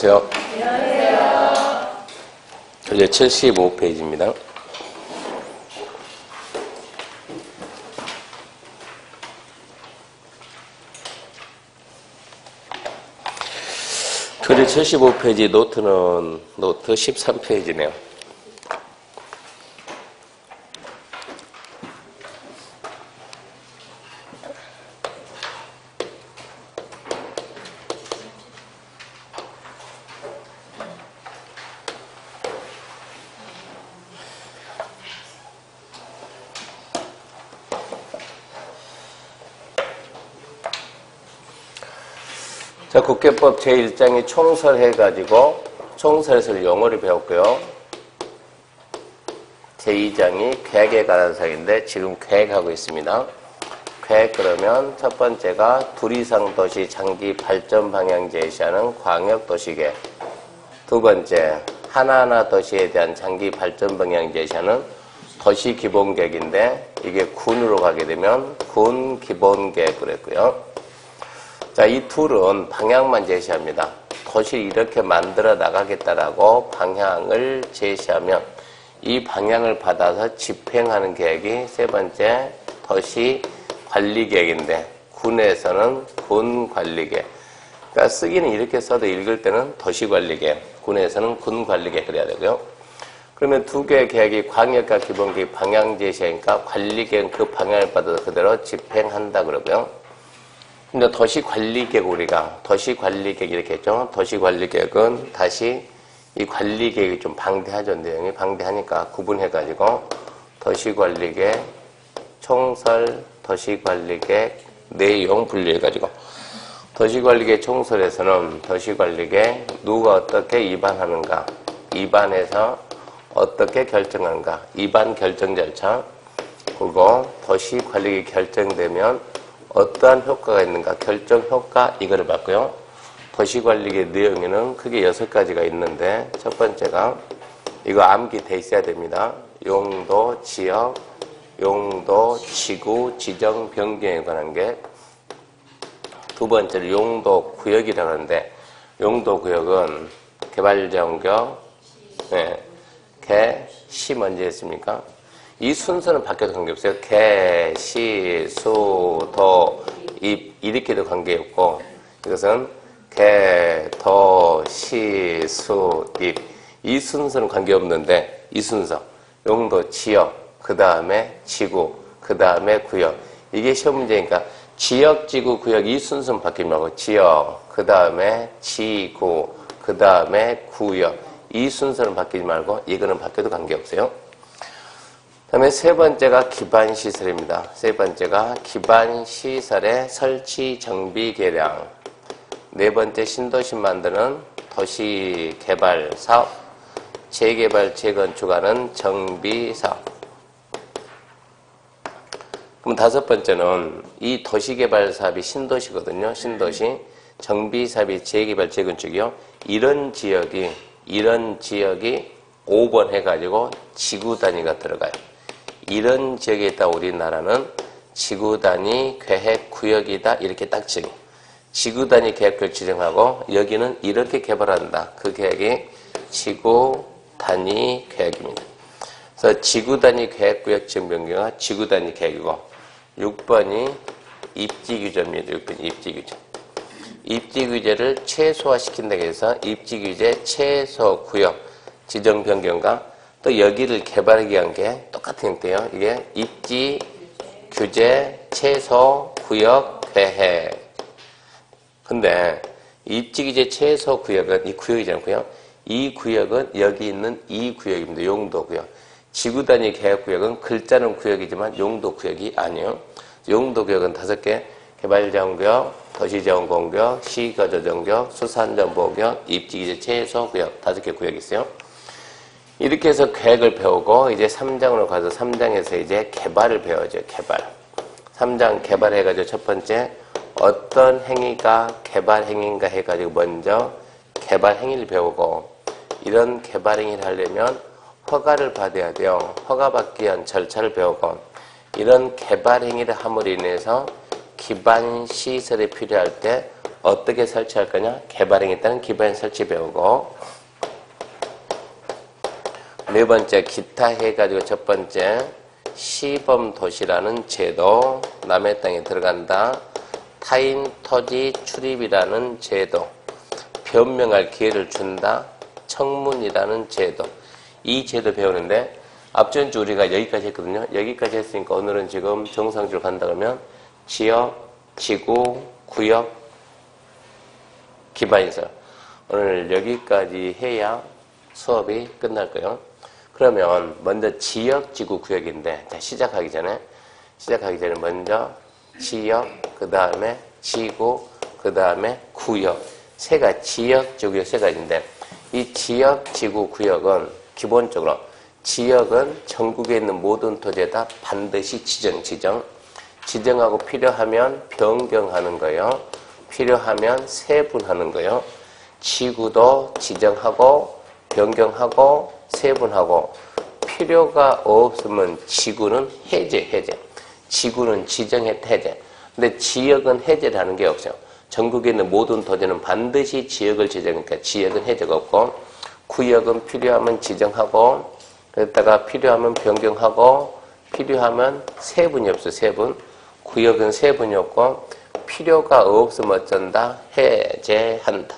안녕하세요. 안녕하세요. 이제 75페이지입니다. 그래 75페이지 노트는 노트 13페이지네요. 자, 국계법 제1장이 총설해가지고 총설에서 용어를 배웠고요. 제2장이 계획에 관한 사항인데 지금 계획하고 있습니다. 계획 그러면 첫 번째가 둘 이상 도시 장기 발전 방향 제시하는 광역도시계획. 두 번째, 하나하나 도시에 대한 장기 발전 방향 제시하는 도시기본계획인데 이게 군으로 가게 되면 군기본계획으로 했고요. 자, 이 둘은 방향만 제시합니다. 도시를 이렇게 만들어 나가겠다라고 방향을 제시하면 이 방향을 받아서 집행하는 계획이 세 번째 도시관리계획인데 군에서는 군관리계획. 그러니까 쓰기는 이렇게 써도 읽을 때는 도시관리계획, 군에서는 군관리계획 그래야 되고요. 그러면 두 개의 계획이 광역과 기본계획 방향 제시하니까 관리계획은 그 방향을 받아서 그대로 집행한다 그러고요. 근데 도시관리계획 우리가 도시관리계획 이렇게 했죠. 도시관리계획은 다시 이 관리계획이 좀 방대하죠. 내용이 방대하니까 구분해가지고 도시관리계획, 총설, 도시관리계획, 내용 분류해가지고 도시관리계획 총설에서는 도시관리계획 누가 어떻게 입안하는가, 입안해서 어떻게 결정하는가, 입안 결정 절차, 그리고 도시관리계획 결정되면 어떠한 효과가 있는가, 결정 효과 이거를 봤고요. 도시관리계획 내용에는 크게 6가지가 있는데 첫 번째가 이거 암기돼 있어야 됩니다. 용도, 지역, 용도, 지구, 지정, 변경에 관한 게. 두 번째로 용도, 구역이라고 하는데 용도, 구역은 개발지원구역, 개, 시 먼저 했습니까? 이 순서는 바뀌어도 관계없어요. 개, 시, 수, 도, 입 이렇게도 관계없고 이것은 개, 도, 시, 수, 입 이 순서는 관계없는데 이 순서 용도, 지역, 그 다음에 지구, 그 다음에 구역 이게 시험 문제니까 지역, 지구, 구역 이 순서는 바뀌지 말고 지역, 그 다음에 지구, 그 다음에 구역 이 순서는 바뀌지 말고 이거는 바뀌어도 관계없어요. 그 다음에 세 번째가 기반시설입니다. 세 번째가 기반시설의 설치, 정비, 개량. 네 번째 신도시 만드는 도시개발 사업, 재개발, 재건축하는 정비 사업. 그럼 다섯 번째는 이 도시개발 사업이 신도시거든요. 신도시, 정비 사업이 재개발, 재건축이요. 이런 지역이 5번 해가지고 지구 단위가 들어가요. 이런 지역에 있다 우리나라는 지구 단위 계획 구역이다 이렇게 딱 지정. 지구 단위 계획을 지정하고 여기는 이렇게 개발한다. 그 계획이 지구 단위 계획입니다. 그래서 지구 단위 계획 구역 지정 변경은 지구 단위 계획이고 6번이 입지 규제입니다. 6번이 입지 규제. 입지 규제를 최소화시킨다고 해서 입지 규제 최소 구역 지정 변경과 또 여기를 개발하기 위한 게 똑같은 형태예요. 이게 입지, 규제, 최소, 구역, 계획. 근데 입지, 규제, 최소, 구역은 이 구역이잖아요. 이 구역은 여기 있는 이 구역입니다. 용도 구역. 지구 단위 계획 구역은 글자는 구역이지만 용도 구역이 아니에요. 용도 구역은 5개. 개발자원구역, 도시자원공구역, 시거주정구역, 수산정보구역, 입지, 규제, 최소, 구역. 5개 구역이 있어요. 이렇게 해서 계획을 배우고 이제 3장으로 가서 3장에서 이제 개발을 배워야죠. 개발. 3장 개발해가지고 첫 번째 어떤 행위가 개발 행위인가 해가지고 먼저 개발 행위를 배우고 이런 개발 행위를 하려면 허가를 받아야 돼요. 허가받기 위한 절차를 배우고 이런 개발 행위를 함으로 인해서 기반 시설이 필요할 때 어떻게 설치할 거냐? 개발행에 따른 기반 설치 배우고, 네 번째 기타 해가지고 첫 번째 시범 도시라는 제도, 남의 땅에 들어간다. 타인 토지 출입이라는 제도, 변명할 기회를 준다. 청문이라는 제도. 이 제도 배우는데 앞전 주 우리가 여기까지 했거든요. 여기까지 했으니까 오늘은 지금 정상적으로 간다 그러면 지역, 지구, 구역, 기반시설. 오늘 여기까지 해야 수업이 끝날 거예요. 그러면 먼저 지역, 지구, 구역인데, 자, 시작하기 전에 먼저 지역, 그 다음에 지구, 그 다음에 구역. 지역, 지구, 구역 세 가지인데, 이 지역, 지구, 구역은 기본적으로 지역은 전국에 있는 모든 토지에다 반드시 지정하고 필요하면 변경하는 거예요. 필요하면 세분하는 거예요. 지구도 지정하고 변경하고 세분하고, 필요가 없으면 지구는 해제. 지구는 지정했다, 해제. 근데 지역은 해제를 하는 게 없어요. 전국에 있는 모든 토지는 반드시 지역을 지정하니까 지역은 해제가 없고, 구역은 필요하면 지정하고, 그랬다가 필요하면 변경하고, 필요하면 세분이 없어, 세분. 구역은 세분이 없고, 필요가 없으면 어쩐다? 해제한다.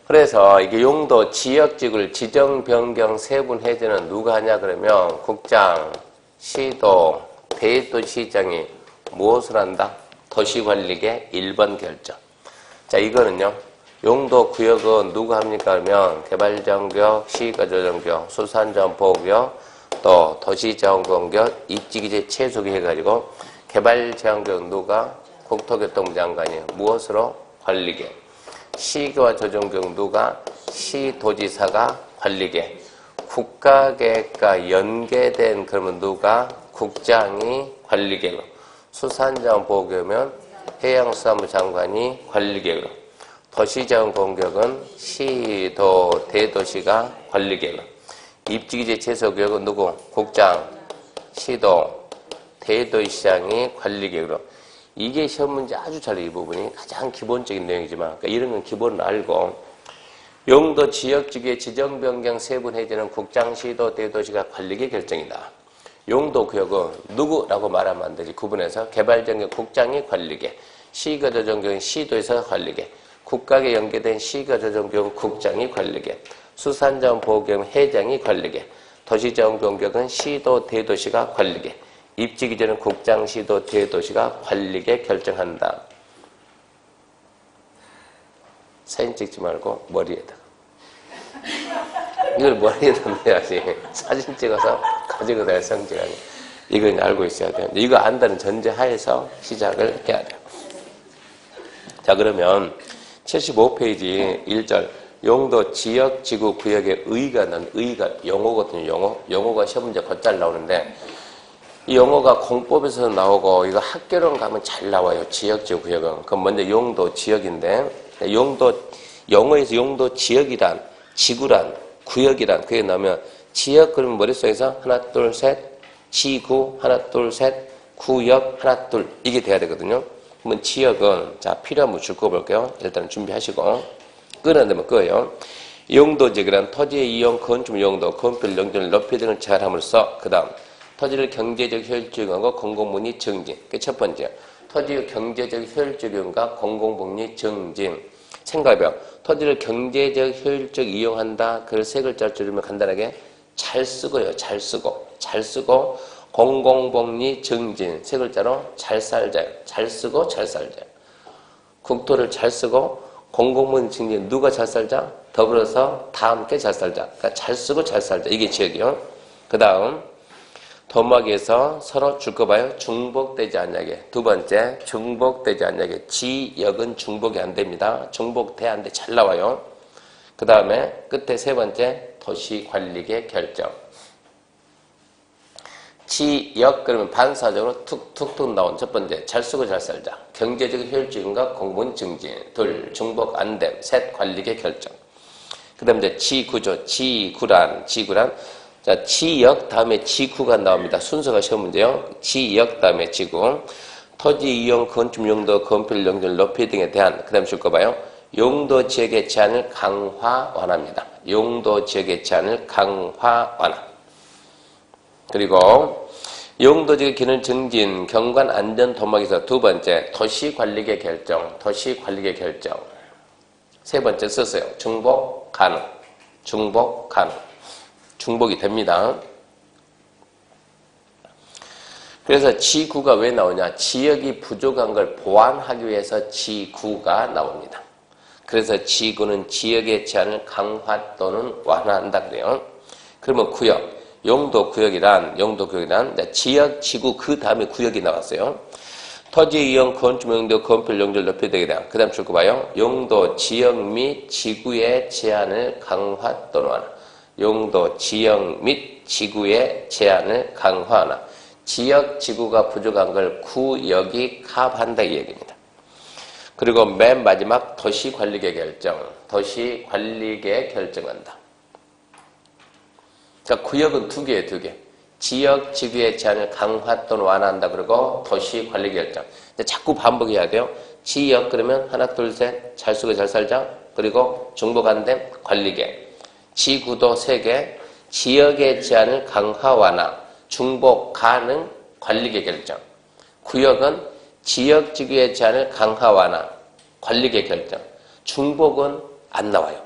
그래서 이게 용도, 지역, 지구를 지정, 변경, 세분, 해제는 누가 하냐 그러면 국장, 시도, 대도시장이 무엇을 한다? 도시관리계 1번 결정. 자, 이거는요. 용도, 구역은 누가 합니까? 그러면 개발자원구역, 시가조정구역, 수산자원보호구역, 또 도시자원공격, 입지기재 최소기 해가지고 개발자원구역 누가? 국토교통부 장관이 무엇으로? 관리계. 시와 조정구역 누가? 시도지사가 관리계. 국가계획과 연계된 그러면 누가? 국장이 관리계로. 수산자원보호구역이면 해양수산부 장관이 관리계로. 도시자원공격은 시도 대도시가 관리계로. 입지기재 최소구역은 누구? 국장, 시도, 대도시장이 관리계로. 이게 시험 문제 아주 잘 이 부분이 가장 기본적인 내용이지만, 그러니까 이런 건 기본을 알고, 용도, 지역, 지구의 지정, 변경, 세분, 해제는 국장, 시도, 대도시가 관리계 결정이다. 용도, 구역은 누구라고 말하면 안 되지. 구분해서 개발정경 국장이 관리계, 시가조정경은 시도에서 관리계, 국가계 연계된 시가조정경은 국장이 관리계, 수산자원보호경은 회장이 관리계, 도시자원공격은 시도, 대도시가 관리계, 입지기재는 국장, 시도, 대도시가 관리계 결정한다. 사진 찍지 말고 머리에다가. 이걸 머리에다 넣어야지. 사진 찍어서 가지고 다닐 성질 아니야. 이걸 알고 있어야 돼요. 이거 안다는 전제하에서 시작을 해야 돼요. 자, 그러면 75페이지 1절. 용도, 지역, 지구, 구역의 의의가 용어거든요. 용어가 시험 문제 곧잘 나오는데, 이 용어가 공법에서 나오고, 이거 학교론 가면 잘 나와요. 지역, 지구, 구역은. 그럼 먼저 용도, 지역인데, 영어에서 용도, 지역이란, 지구란, 구역이란, 그게 나오면, 지역, 그러면 머릿속에서 하나, 둘, 셋, 지구, 하나, 둘, 셋, 구역, 하나, 둘, 이게 돼야 되거든요. 그러면 지역은, 자, 필요하면 줄 거 볼게요. 일단 준비하시고. 끊어내면 끄어요. 용도, 지역이란 토지의 이용, 건축 용도, 건필 용도를 높이 등을 제한함으로써, 그 다음, 토지를 경제적 효율적이고 공공복리 증진. 그 첫 번째, 토지의 경제적 효율적인과 공공복리 증진. 생각해봐요. 토지를 경제적 효율적 이용한다. 그걸 세 글자를 줄이면 간단하게 잘 쓰고요. 잘 쓰고 공공복리 증진. 세 글자로 잘 살자요. 잘 쓰고 잘 살자요. 국토를 잘 쓰고 공공복리 증진. 누가 잘 살자? 더불어서 다 함께 잘 살자. 그러니까 잘 쓰고 잘 살자. 이게 지역이요. 그 다음, 도막에서 서로 줄 거 봐요. 중복되지 않냐게. 두 번째, 중복되지 않냐게. 지역은 중복이 안 됩니다. 중복돼 안 돼. 잘 나와요. 그 다음에 끝에 세 번째, 도시관리계 결정. 지역 그러면 반사적으로 툭툭툭 나온 첫 번째, 잘 쓰고 잘 살자. 경제적 효율적인가 공무원 증진. 둘, 중복 안 됨. 셋, 관리계 결정. 그 다음에 이제 지구죠. 지구란. 자, 지역 다음에 지구가 나옵니다. 순서가 시험 문제요. 지역 다음에 지구. 토지 이용, 건축 용도, 건폐율, 용도를 높이 등에 대한 그 다음 줄 거 봐요. 용도 지역의 제한을 강화 완화입니다. 용도 지역의 제한을 강화 완화. 그리고 용도 지역의 기능 증진, 경관 안전 도모에서 두 번째 도시관리계 결정, 도시관리계 결정. 세 번째 썼어요. 중복 가능, 중복 가능. 중복이 됩니다. 그래서 지구가 왜 나오냐? 지역이 부족한 걸 보완하기 위해서 지구가 나옵니다. 그래서 지구는 지역의 제한을 강화 또는 완화한다 그래요. 그러면 구역, 용도구역이란 지역, 지구 그 다음에 구역이 나왔어요. 토지 이용, 건축 용도, 건폐율, 용도를 높여야 되겠다. 그 다음 줄 거 봐요. 용도, 지역 및 지구의 제한을 강화 또는 완화. 용도, 지역 및 지구의 제한을 강화하나. 지역, 지구가 부족한 걸 구역이 커버한다 이 얘기입니다. 그리고 맨 마지막 도시관리계 결정. 도시관리계 결정한다. 자, 구역은 두 개예요, 두 개. 지역, 지구의 제한을 강화 또는 완화한다. 그리고 도시관리계 결정. 자꾸 반복해야 돼요. 지역 그러면 하나, 둘, 셋. 잘 쓰고 잘 살자. 그리고 중복 안 됨 관리계. 지구도 세 개. 지역의 제한을 강화 완화. 중복 가능 관리계 결정. 구역은 지역 지구의 제한을 강화 완화 관리계 결정. 중복은 안 나와요.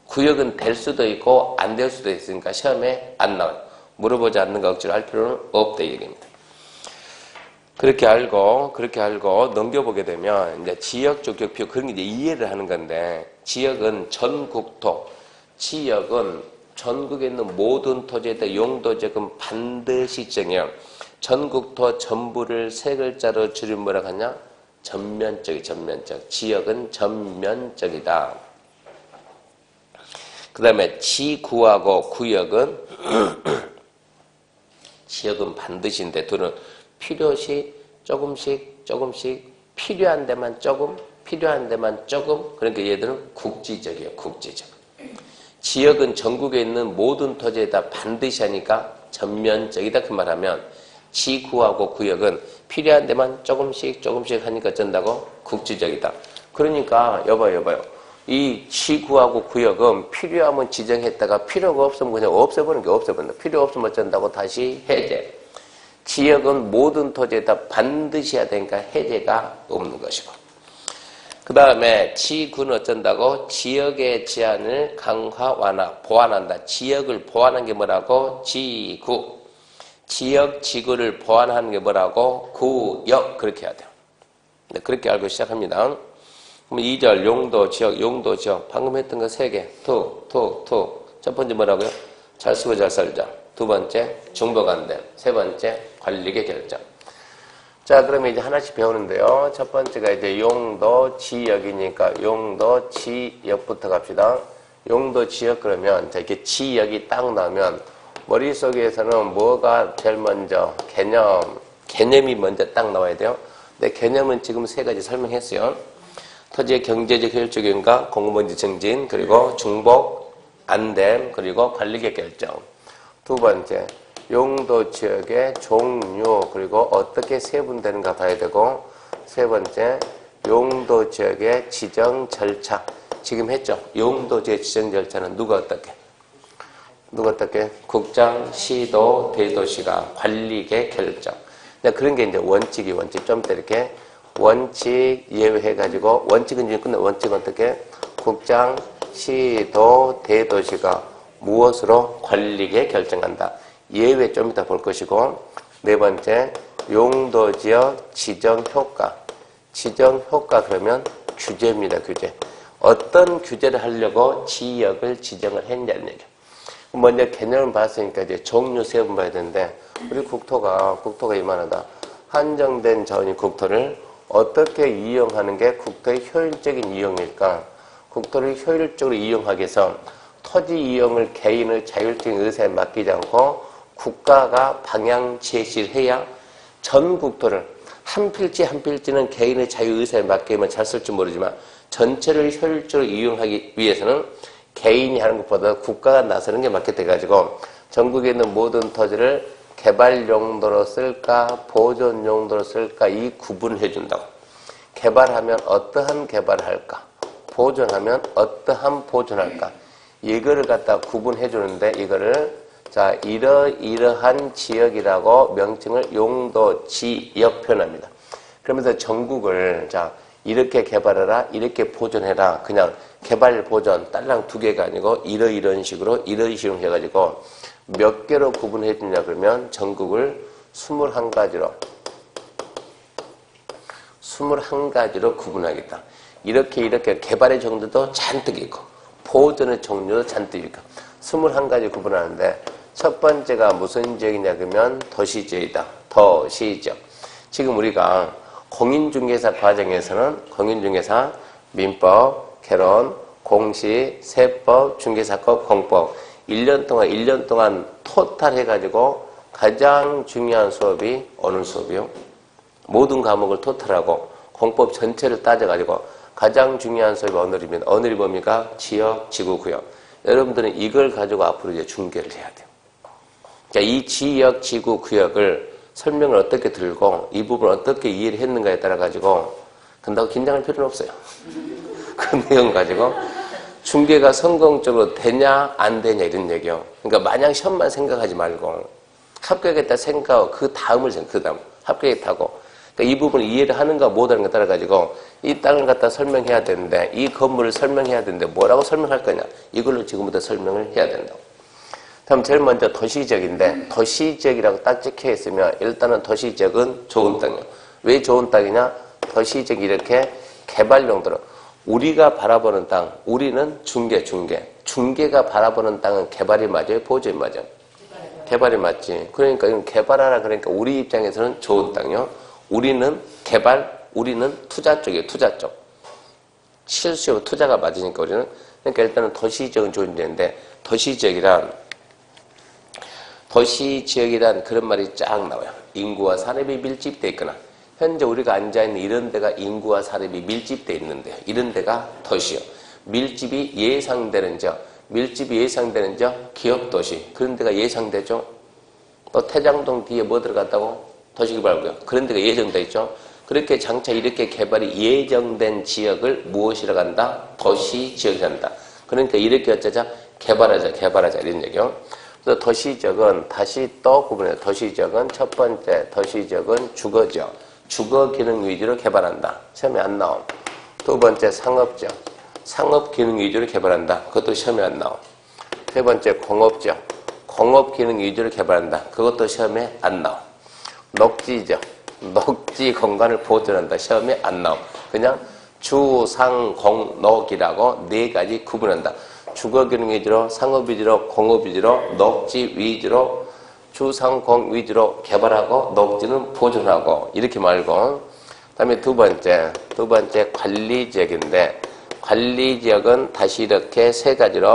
구역은 될 수도 있고 안 될 수도 있으니까 시험에 안 나와요. 물어보지 않는 거 억지로 할 필요는 없다 이 얘기입니다. 그렇게 알고 넘겨보게 되면 이제 지역 조격표 그런 게 이제 이해를 하는 건데 지역은 전국토, 지역은 전국에 있는 모든 토지에다 용도지역은 반드시 정해요. 전국토 전부를 세 글자로 줄이면 뭐라고 하냐? 전면적. 지역은 전면적이다. 그 다음에 지구하고 구역은 지역은 반드시인데 둘은 필요시 조금씩 필요한 데만 조금 그러니까 얘들은 국지적이에요. 국지적. 지역은 전국에 있는 모든 토지에다 반드시 하니까 전면적이다 그 말하면 지구하고 구역은 필요한 데만 조금씩 하니까 전다고 국지적이다. 그러니까 여봐요. 이 지구하고 구역은 필요하면 지정했다가 필요가 없으면 그냥 없애버리는 게 없애버린다. 필요 없으면 어쩐다고 다시 해제. 지역은 모든 토지에다 반드시 해야 되니까 해제가 없는 것이고. 그 다음에 지구는 어쩐다고? 지역의 제한을 강화, 완화, 보완한다. 지역을 보완한 게 뭐라고? 지구. 지역, 지구를 보완하는 게 뭐라고? 구역. 그렇게 해야 돼요. 그렇게 알고 시작합니다. 그럼 2절 용도, 지역. 방금 했던 거 3개. 첫 번째 뭐라고요? 잘 쓰고 잘 살자. 두 번째, 중복 안 됨. 세 번째, 관리계 결정. 자, 그러면 이제 하나씩 배우는데요. 첫 번째가 이제 용도, 지역이니까 용도, 지역부터 갑시다. 용도, 지역 그러면 자, 이렇게 지역이 딱 나오면 머릿속에서는 뭐가 제일 먼저? 개념이 먼저 딱 나와야 돼요. 근데 개념은 지금 3가지 설명했어요. 토지의 경제적 효율적 인가, 공무원지 증진, 그리고 중복, 안됨, 그리고 관리계 결정. 두 번째, 용도 지역의 종류, 그리고 어떻게 세분되는가 봐야 되고, 세 번째, 용도 지역의 지정 절차. 지금 했죠? 용도 지역 지정 절차는 누가 어떻게? 국장, 시도, 대도시가 관리계 결정. 그런 게 이제 원칙. 좀 이따 이렇게 원칙 예외해가지고, 원칙은 이제 끝나, 원칙은 어떻게? 국장, 시도, 대도시가 무엇으로 관리계 결정한다. 예외 좀 이따 볼 것이고, 네 번째, 용도지역 지정효과. 지정효과 그러면 규제입니다, 규제. 어떤 규제를 하려고 지역을 지정을 했냐는 얘기예요. 먼저 개념을 봤으니까 이제 종류 세 번 봐야 되는데, 우리 국토가 이만하다. 한정된 자원인 국토를 어떻게 이용하는 게 국토의 효율적인 이용일까? 국토를 효율적으로 이용하기 위해서 토지 이용을 개인의 자율적인 의사에 맡기지 않고 국가가 방향 제시를 해야 전 국토를 한 필지는 개인의 자유의사에 맡기면 잘 쓸 줄 모르지만 전체를 효율적으로 이용하기 위해서는 개인이 하는 것보다 국가가 나서는 게 맞게 돼가지고 전국에 있는 모든 토지를 개발 용도로 쓸까 보존 용도로 쓸까 이 구분해 준다고. 개발하면 어떠한 개발을 할까, 보존하면 어떠한 보존할까, 이거를 갖다 구분해 주는데, 이거를 자 이러이러한 지역이라고 명칭을 용도 지역 표현합니다. 그러면서 전국을 자 이렇게 개발해라, 이렇게 보존해라, 그냥 개발 보존 딸랑 두 개가 아니고 이런 식으로 이런 식으로 해가지고 몇 개로 구분해 주냐 그러면 전국을 21가지로 구분하겠다. 이렇게 개발의 정도도 잔뜩 있고 보존의 종류도 잔뜩 있고 21가지 구분하는데, 첫 번째가 무슨 지역이냐 그러면 도시지역이다. 도시지역. 지금 우리가 공인중개사 과정에서는 공인중개사, 민법, 개론, 공시, 세법, 중개사법, 공법 1년 동안 토탈 해가지고 가장 중요한 수업이 어느 수업이요? 모든 과목을 토탈하고 공법 전체를 따져가지고 가장 중요한 수업이 언어리면 언어리 뭡니까? 지역, 지구, 구역. 여러분들은 이걸 가지고 앞으로 이제 중개를 해야 돼요. 자, 이 지역, 지구, 구역을 설명을 어떻게 들고 이 부분을 어떻게 이해를 했는가에 따라 가지고 근다고 긴장할 필요는 없어요. 그 내용 가지고 중개가 성공적으로 되냐 안 되냐 이런 얘기요. 그러니까 마냥 시험만 생각하지 말고 합격했다 생각하고 그 다음 합격했다고. 그러니까 이 부분을 이해를 하는가 못하는가 따라 가지고 이 땅을 갖다 설명해야 되는데, 이 건물을 설명해야 되는데 뭐라고 설명할 거냐, 이걸로 지금부터 설명을 해야 된다고. 다음 제일 먼저 도시지역인데, 도시지역이라고 딱 찍혀 있으면 일단은 도시지역은 좋은 땅이에요. 왜 좋은 땅이냐? 도시지역이 이렇게 개발 용도로 우리가 바라보는 땅, 우리는 중개가 바라보는 땅은 개발이 맞아요, 보존이 맞아요? 개발이 맞지. 그러니까 이건 개발하라 그러니까 우리 입장에서는 좋은 땅이요. 우리는 개발, 우리는 투자 쪽이에요, 투자 쪽. 실수요, 투자가 맞으니까 우리는. 그러니까 일단은 도시지역은 좋은 지역인데, 도시지역이란 그런 말이 쫙 나와요. 인구와 산업이 밀집되어 있거나, 현재 우리가 앉아있는 이런 데가 인구와 산업이 밀집되어 있는데요. 이런 데가 도시요. 밀집이 예상되는 지역, 기업도시. 그런 데가 예상되죠. 또 태장동 뒤에 뭐 들어갔다고? 도시개발구역. 그런 데가 예정되어 있죠. 그렇게 장차 이렇게 개발이 예정된 지역을 무엇이라고 한다? 도시지역이라 한다. 그러니까 이렇게 어쩌자? 개발하자 이런 얘기요. 그래서 도시지역은 다시 또 구분해요. 도시지역은 첫 번째, 도시지역은 주거지역. 주거 기능 위주로 개발한다. 시험에 안 나옴. 두 번째, 상업지역. 상업 기능 위주로 개발한다. 그것도 시험에 안 나옴. 세 번째, 공업지역. 공업 기능 위주로 개발한다. 그것도 시험에 안 나옴. 녹지지역. 녹지 공간을 보존한다. 시험에 안 나옴. 그냥 주, 상, 공, 녹이라고 네 가지 구분한다. 주거 기능 위주로, 상업 위주로, 공업 위주로, 녹지 위주로, 주, 상, 공 위주로 개발하고 녹지는 보존하고 이렇게 말고, 그다음에 두 번째 관리지역인데, 관리지역은 다시 이렇게 세 가지로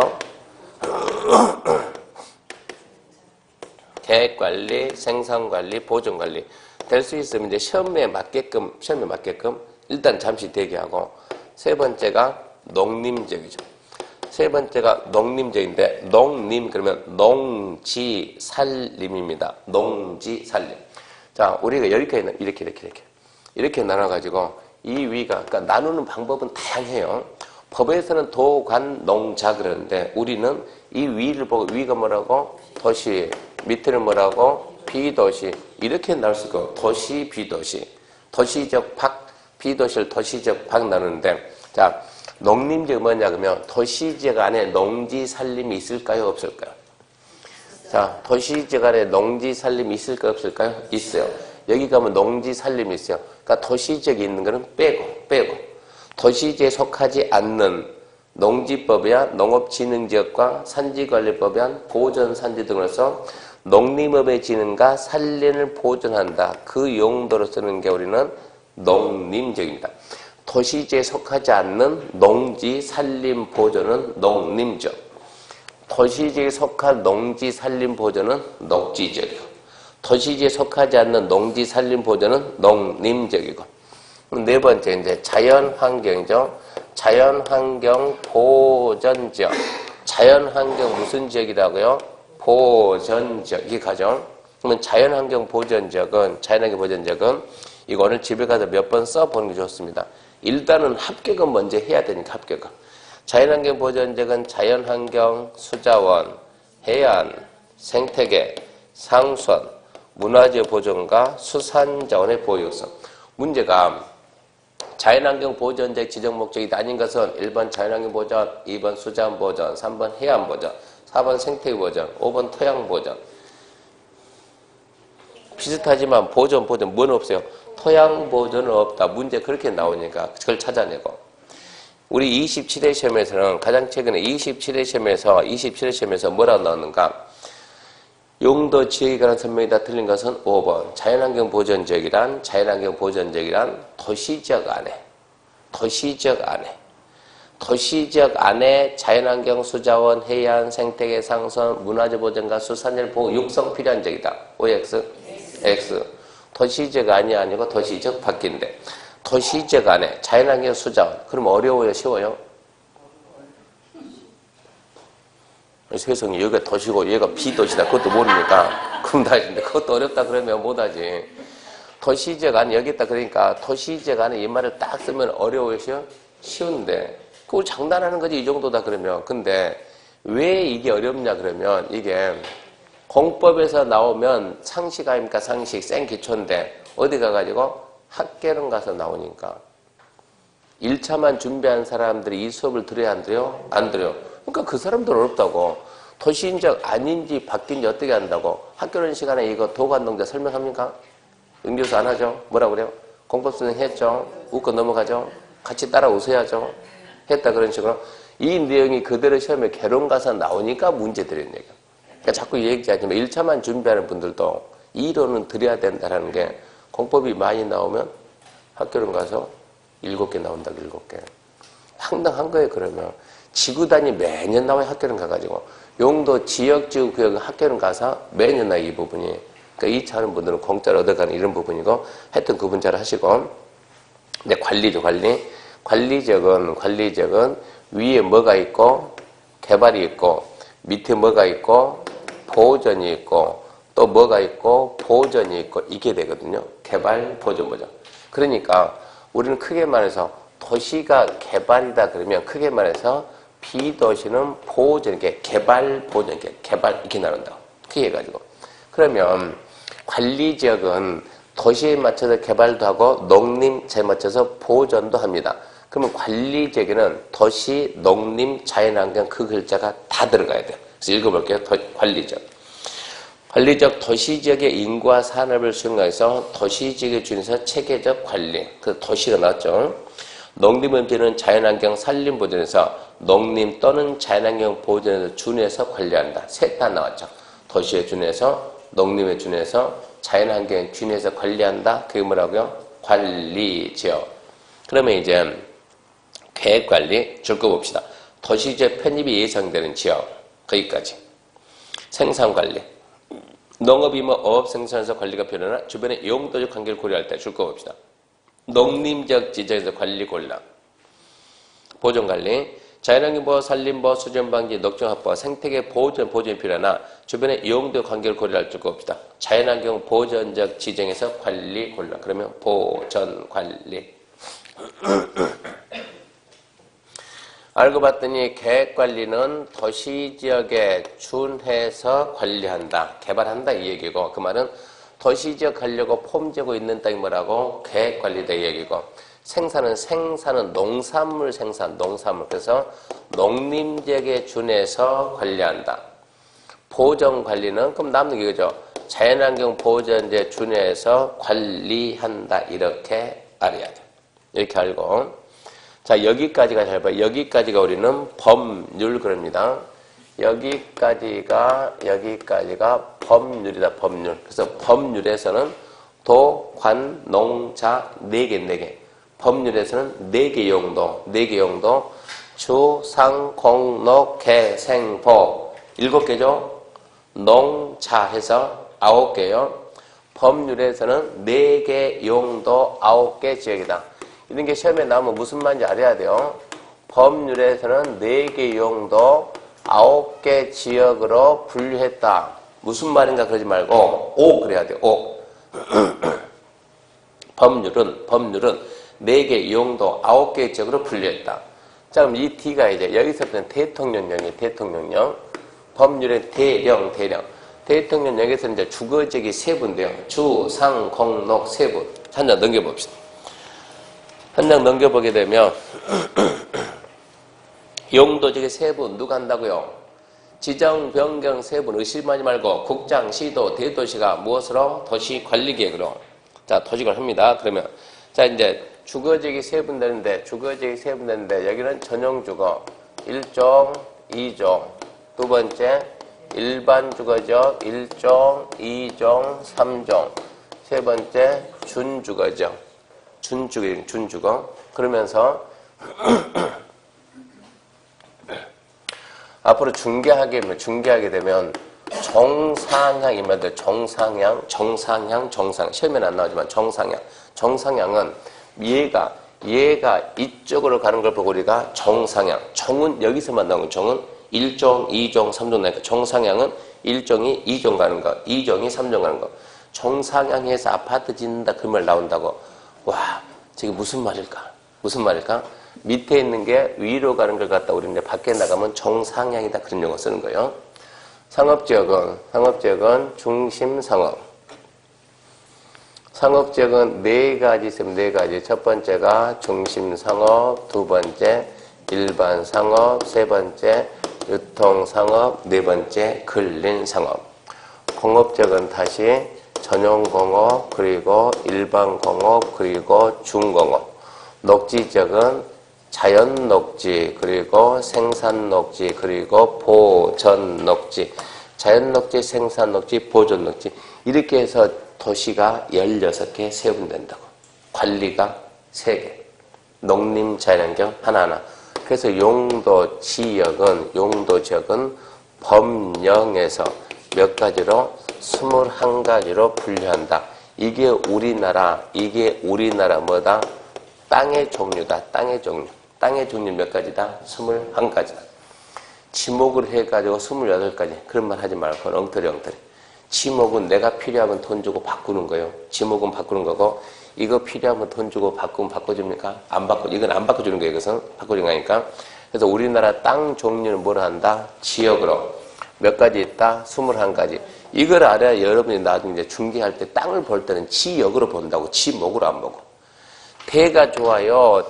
계획관리, 생산관리, 보존관리 될 수 있으면 이제 시험에 맞게끔 일단 잠시 대기하고, 세 번째가 농림지역이죠. 세 번째가 농림지역인데, 농림 그러면 농지살림입니다. 농지살림. 자, 우리가 이렇게 나눠가지고 이 위가, 그러니까 나누는 방법은 다양해요. 법에서는 도, 관, 농, 자 그러는데 우리는 이 위를 보고 위가 뭐라고? 도시, 밑에는 뭐라고? 비도시. 이렇게 나눌 수 있고, 도시, 비도시. 도시적 박, 비도시를 도시적 박 나누는데, 자, 농림지역 뭐냐 그러면 도시지역 안에 농지살림이 있을까요, 없을까요? 자, 도시지역 안에 농지살림이 있을까요, 없을까요? 있어요. 여기 가면 농지살림이 있어요. 그러니까 도시지역이 있는 거는 빼고 도시지역에 속하지 않는 농지법이야 농업진흥지역과 산지관리법에 한 보존산지 등으로서 농림업의 진흥과 산림을 보존한다. 그 용도로 쓰는 게 우리는 농림지역입니다. 도시지역에 속하지 않는 농지, 산림 보존은 농림지역. 도시지역에 속한 농지, 산림 보존은 녹지지역이고, 도시지역에 속하지 않는 농지, 산림 보존은 농림지역이고, 네 번째 이제 자연환경이죠. 자연환경 보전지역. 자연환경 무슨 지역이라고요? 보전지역. 이게 가죠. 그러면 자연환경 보전적은 이거 오늘 집에 가서 몇 번 써보는 게 좋습니다. 일단은 합격은 먼저 해야 되니까 합격은. 자연환경 보전적은 자연환경, 수자원, 해안, 생태계, 상수원, 문화재 보존과 수산자원의 보호 요소. 문제가 자연환경 보전적 지정 목적이 아닌 것은 1번 자연환경 보전, 2번 수자원 보전, 3번 해안 보전, 4번 생태계 보전, 5번 토양 보전. 비슷하지만 보전 뭐는 없어요? 토양 보전은 없다. 문제 그렇게 나오니까 그걸 찾아내고. 우리 27회 시험에서는 가장 최근에 27회 시험에서 뭐라고 나오는가? 용도 지역에 관한 설명이 다 틀린 것은 5번. 자연환경 보전지역이란 도시지역 안에 자연환경, 수자원, 해안, 생태계, 상선, 문화재 보전과 수산물 보호 육성 필요한 지역이다. OX, X. 도시지역 안이 아니고 도시지역 밖인데 도시지역 안에 자연환경, 수자원. 그럼 어려워요, 쉬워요? 세상에 여기가 도시고 얘가 비도시다. 그것도 모르니까. 그럼 다 하시는데 그것도 어렵다 그러면 못하지. 도시지역 안에 여기 있다 그러니까 도시지역 안에 이 말을 딱 쓰면 어려워요, 쉬운데. 그걸 장난하는 거지 이 정도다 그러면. 근데 왜 이게 어렵냐 그러면 이게 공법에서 나오면 상식 아닙니까? 상식 생기초인데 어디 가가지고 학계론 가서 나오니까 1차만 준비한 사람들이 이 수업을 들어야 안 들어요? 안 들어요. 그러니까 그 사람들 어렵다고. 도시인적 아닌지 바뀐지 어떻게 한다고. 학교론 시간에 이거 도관동자 설명합니까? 응교수 안 하죠? 뭐라 그래요? 공법수능 했죠? 웃고 넘어가죠? 같이 따라 웃어야죠? 했다 그런 식으로. 이 내용이 그대로 시험에 개론 가서 나오니까 문제들인 얘기야. 그러니까 자꾸 얘기하지만 1차만 준비하는 분들도 이론은 드려야 된다는 게 공법이 많이 나오면 학교론 가서 7개 나온다고 7개. 황당한 거예요 그러면. 지구단위 매년 나와요 학교론 가가지고. 용도 지역지구구역 학교론 가서 매년 나와요 이 부분이. 그러니까 2차 하는 분들은 공짜로 얻어가는 이런 부분이고 하여튼 구분 잘 하시고. 근데 관리적은 위에 뭐가 있고 개발이 있고 밑에 뭐가 있고 보전이 있고 또 뭐가 있고 보전이 있고 이게 되거든요. 개발, 보전. 그러니까 우리는 크게 말해서 도시가 개발이다 그러면 크게 말해서 비도시는 보전, 이렇게 개발, 보전, 개발 이렇게 나눈다고. 크게 해가지고. 그러면 관리지역은 도시에 맞춰서 개발도 하고 농림지에 맞춰서 보전도 합니다. 그러면 관리지역에는 도시, 농림, 자연환경 그 글자가 다 들어가야 돼요. 그래서 읽어볼게요. 관리적 도시지역의 인구와 산업을 수용해서 도시지역에 준해서 체계적 관리. 그 도시가 나왔죠. 농림은 비는 자연환경 산림보전에서 농림 또는 자연환경 보전에서 준해서 관리한다. 셋 다 나왔죠. 도시에 준해서, 농림에 준해서, 자연환경에 준해서 관리한다. 그게 뭐라고요? 관리지역. 그러면 이제 계획관리 줄 거 봅시다. 도시지역 편입이 예상되는 지역. 거기까지. 생산관리. 농업이 어업 생산에서 관리가 필요하나 주변의 용도적 관계를 고려할 때 줄 거 봅시다. 농림적 지정에서 관리 곤란. 보존관리. 자연환경보호, 산림보호, 수질방지, 녹정확보, 생태계 보존이 필요하나 주변의 용도적 관계를 고려할 줄 거 봅시다. 자연환경 보전적 지정에서 관리 곤란. 그러면 보전관리. 알고 봤더니 계획관리는 도시지역에 준해서 관리한다. 개발한다 이 얘기고 그 말은 도시지역 하려고 폼 재고 있는 땅이 뭐라고? 계획관리다 이 얘기고 생산은 농산물 생산, 농산물. 그래서 농림지역에 준해서 관리한다. 보전관리는 그럼 남는 게 이거죠. 자연환경 보전지에 준해서 관리한다. 이렇게 알아야 돼. 이렇게 알고 자, 여기까지가 잘 봐요. 여기까지가 우리는 법률 그럽니다. 여기까지가 법률이다, 법률. 그래서 법률에서는 도, 관, 농, 자, 4개. 법률에서는 4개 용도. 주, 상, 공, 녹, 개, 생, 보. 7개죠? 농, 자 해서 9개요. 법률에서는 4개 용도, 9개 지역이다. 이런 게 시험에 나오면 무슨 말인지 알아야 돼요. 법률에서는 4개 용도 9개 지역으로 분류했다. 무슨 말인가 그러지 말고 오 그래야 돼. 오. 법률은 4개 용도 9개의 적으로 분류했다. 자, 그럼 이 D가 이제 여기서부터는 대통령령이 대통령령. 법률의 대령. 대통령령에서 이제 주거적이 3부인데요. 주, 상, 공, 녹 3부. 한 장 넘겨봅시다. 한 장 넘겨보게 되면 용도적이 3부 누가 한다고요? 지정, 변경 3부 의심하지 말고 국장, 시도, 대도시가 무엇으로? 도시관리계획으로. 자, 도시관을 합니다. 그러면 자 이제 주거지역이 3분 되는데 여기는 전용주거 1종, 2종 두 번째 일반 주거지역 1종, 2종, 3종 세 번째 준주거지역 준주거 그러면서 앞으로 중개하게 되면 정상향입니다. 정상향, 시험에는 안 나오지만 정상향은 얘가 이쪽으로 가는 걸 보고 우리가 정상향. 정은 여기서만 나오는 정은 1종, 2종, 3종 나니까 정상향은 1종이 2종 가는 거, 2종이 3종 가는 거. 정상향에서 아파트 짓는다 그 말 나온다고. 와, 저게 무슨 말일까? 밑에 있는 게 위로 가는 걸 갖다 우리는 밖에 나가면 정상향이다 그런 용어 쓰는 거예요. 상업지역은 중심상업. 상업지역은 4가지 있으면 4가지. 첫 번째가 중심상업, 두 번째 일반상업, 세 번째 유통상업, 네 번째 근린상업. 공업지역은 다시 전용공업, 그리고 일반공업, 그리고 중공업. 녹지지역은 자연녹지, 그리고 생산녹지, 그리고 보전녹지. 자연녹지, 생산녹지, 보전녹지. 이렇게 해서 도시가 16개 세분된다고. 관리가 3개. 농림, 자연환경 하나하나. 그래서 용도지역은 법령에서 몇 가지로? 21가지로 분류한다. 이게 우리나라 뭐다? 땅의 종류다. 땅의 종류 몇 가지다? 21가지다. 지목을 해가지고 28가지. 그런 말 하지 말고, 그건 엉터리. 지목은 내가 필요하면 돈 주고 바꾸는 거예요. 지목은 바꾸는 거고, 이거 필요하면 돈 주고 바꾸면 바꿔줍니까? 이건 안 바꿔주는 거예요. 이것은 바꿔주는 거니까. 그래서 우리나라 땅 종류는 뭐라 한다? 지역으로. 몇 가지 있다? 21가지. 이걸 알아야 여러분이 나중에 이제 중개할 때 땅을 볼 때는 지역으로 본다고. 지목으로 안 보고. 대가 좋아요,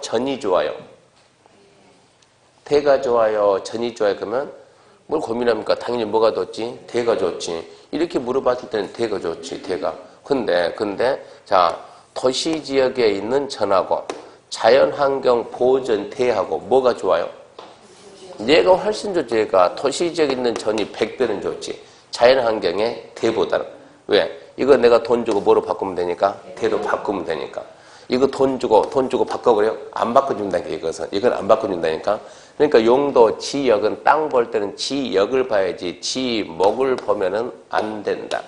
전이 좋아요. 대가 좋아요, 전이 좋아요. 그러면 뭘 고민합니까? 당연히 뭐가 좋지? 대가 좋지. 이렇게 물어봤을 때는 대가 좋지, 대가. 근데 자, 도시 지역에 있는 전하고 자연환경 보전 대하고 뭐가 좋아요? 얘가 훨씬 좋지. 얘가 도시 지역에 있는 전이 100배는 좋지. 자연환경의 대보다는. 왜? 이거 내가 돈 주고 뭐로 바꾸면 되니까? 대로 바꾸면 되니까. 이거 돈 주고 바꿔버려? 안 바꿔준다니까, 이건 안 바꿔준다니까. 그러니까 용도, 지역은 땅 볼 때는 지역을 봐야지, 지목을 보면은 안 된다.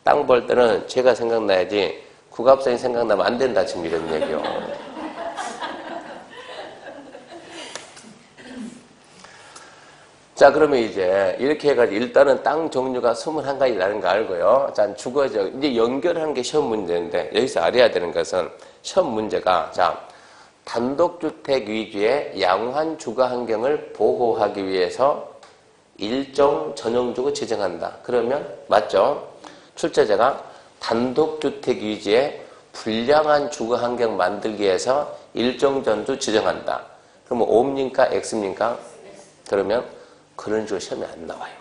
땅 볼 때는 제가 생각나야지, 국합선이 생각나면 안 된다, 지금 이런 얘기요. 자, 그러면 이제 이렇게 해가지고 일단은 땅 종류가 21가지라는 거 알고요. 자, 주거지역. 이제 연결하는 게 시험 문제인데 여기서 알아야 되는 것은 시험 문제가 자, 단독주택 위주의 양호한 주거 환경을 보호하기 위해서 일종 전용주거 지정한다. 그러면 맞죠? 출제자가 단독주택 위주의 불량한 주거 환경 만들기 위해서 일종 전주 지정한다. 그러면 O입니까? X입니까? 그러면 그런 식으로 시험이 안 나와요.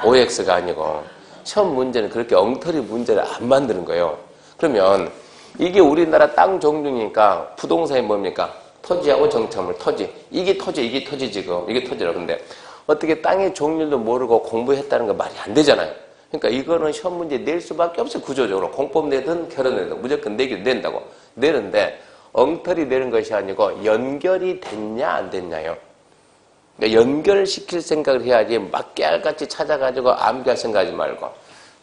OX가 아니고 시험 문제는 그렇게 엉터리 문제를 안 만드는 거예요. 그러면 이게 우리나라 땅 종류니까 부동산이 뭡니까? 토지하고 정착물, 토지. 이게 토지 지금. 이게 토지라고. 근데 어떻게 땅의 종류도 모르고 공부했다는 거 말이 안 되잖아요. 그러니까 이거는 시험 문제 낼 수밖에 없어요. 구조적으로. 공법 내든 결혼 내든 무조건 내기를 낸다고. 내는데 엉터리 내는 것이 아니고 연결이 됐냐 안 됐냐요. 그러니까 연결시킬 생각을 해야지 막 깨알같이 찾아가지고 암기할 생각하지 말고.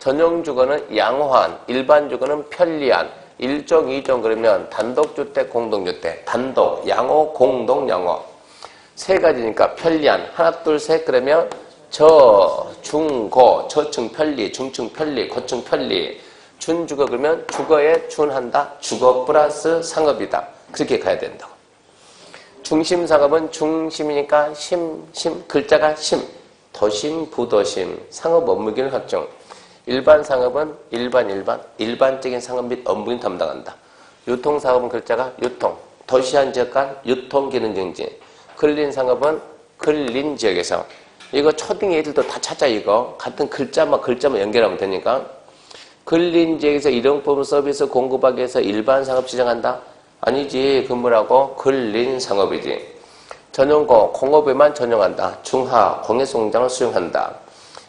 전용주거는 양호한, 일반주거는 편리한, 1종, 2종 그러면 단독주택, 공동주택, 단독, 양호, 공동, 양호. 3가지니까 편리한, 하나, 둘, 셋 그러면 저, 중, 고, 저층 편리, 중층 편리, 고층 편리. 준주거 그러면 주거에 준한다. 주거 플러스 상업이다. 그렇게 가야 된다고. 중심 상업은 중심이니까 글자가 심. 도심, 부도심, 상업 업무기능 확정. 일반 상업은 일반적인 상업 및 업무기능 담당한다. 유통 상업은 글자가 유통. 도시한 지역 간 유통기능 증진. 근린 상업은 근린 지역에서. 이거 초딩 애들도 다 찾아 이거. 같은 글자만 연결하면 되니까. 근린 지역에서 일용품 서비스 공급하기 위해서 일반 상업 지정한다? 아니지. 그 뭐라고? 근린 상업이지. 전용고, 공업에만 전용한다. 중하, 공해송장을 수용한다.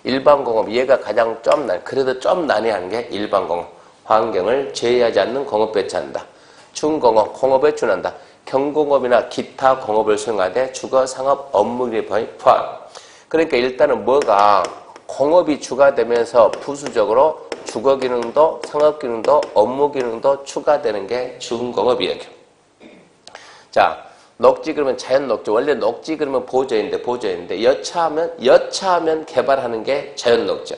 일반공업, 얘가 가장 좀 그래도 좀 난해한 게 일반공업. 환경을 제외하지 않는 공업 배치한다. 중공업, 공업에 준한다. 경공업이나 기타 공업을 수용하되 주거, 상업, 업무기능이 포함. 그러니까 일단은 뭐가 공업이 추가되면서 부수적으로 주거 기능도, 상업 기능도, 업무 기능도 추가되는 게 중공업이에요. 자, 녹지 그러면 자연 녹지. 원래 녹지 그러면 보조인데 여차하면 개발하는 게 자연 녹지.